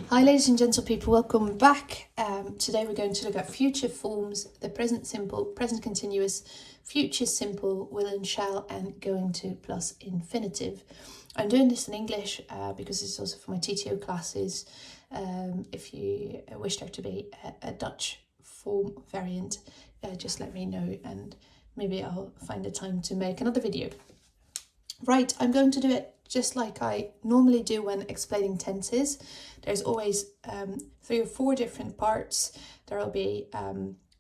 Hi ladies and gentle people, welcome back. Today we're going to look at future forms, the present simple, present continuous, future simple, will and shall, and going to plus infinitive. I'm doing this in English because it's also for my TTO classes. If you wish there to be a Dutch form variant, just let me know and maybe I'll find a time to make another video. Right, I'm going to do it just like I normally do when explaining tenses. There's always 3 or 4 different parts. There will be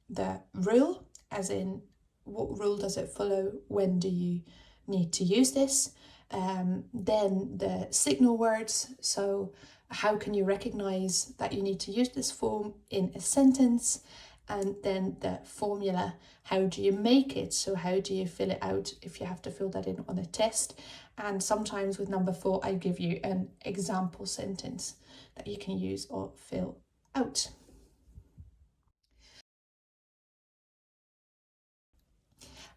the rule, as in what rule does it follow, when do you need to use this. Then the signal words, so how can you recognize that you need to use this form in a sentence. And then the formula, how do you make it? So how do you fill it out if you have to fill that in on a test? And sometimes with number 4, I give you an example sentence that you can use or fill out.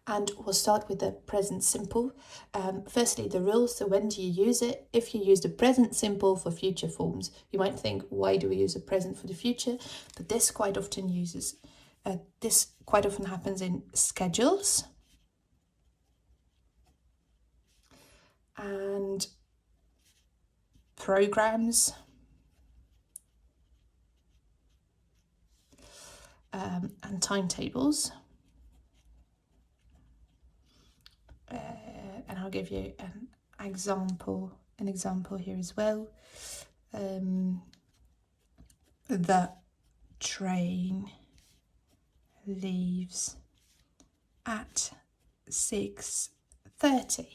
And we'll start with the present simple. Firstly, the rule. So when do you use it? If you use the present simple for future forms, you might think, why do we use a present for the future? But this quite often happens in schedules and programs and timetables. And I'll give you an example here as well. The train leaves at 6:30.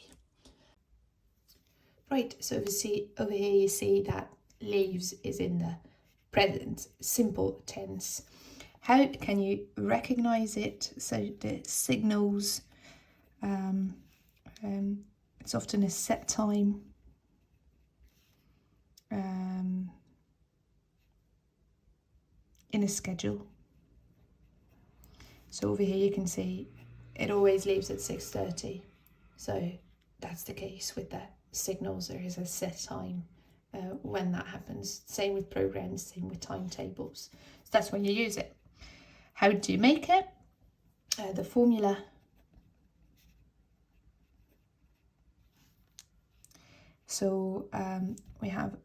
Right, so over here you see that leaves is in the present simple tense. How can you recognize it? So the signals, it's often a set time. In a schedule. So over here you can see it always leaves at 6:30. So that's the case with the signals. There is a set time when that happens. Same with programs, same with timetables. So that's when you use it. How do you make it? The formula. So we have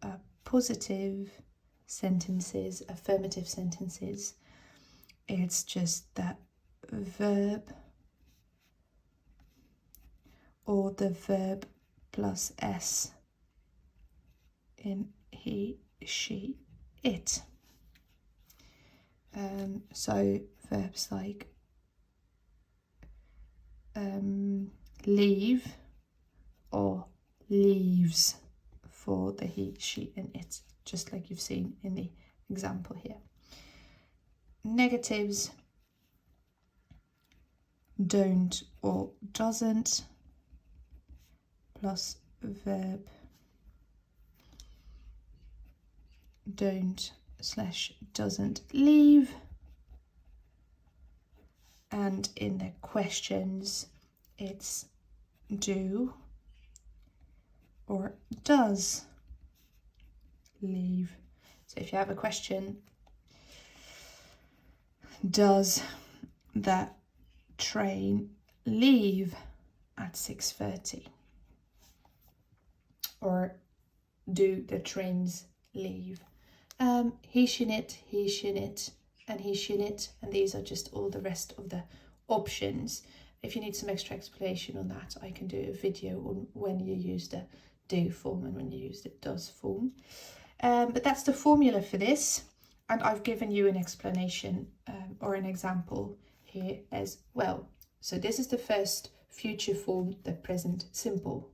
positive sentences, affirmative sentences. It's just that verb or the verb plus s in he, she, it. So verbs like leave or leaves for the he, she and it, just like you've seen in the example here. Negatives, don't or doesn't plus verb don't / doesn't leave. And in the questions, it's do or does leave. So if you have a question, does the train leave at 6:30? Or do the trains leave? He, she, knit, and he, she, knit, and these are just all the rest of the options. If you need some extra explanation on that, I can do a video on when you use the do form and when you use the does form. But that's the formula for this, and I've given you an explanation or an example here as well. So this is the first future form, the present simple.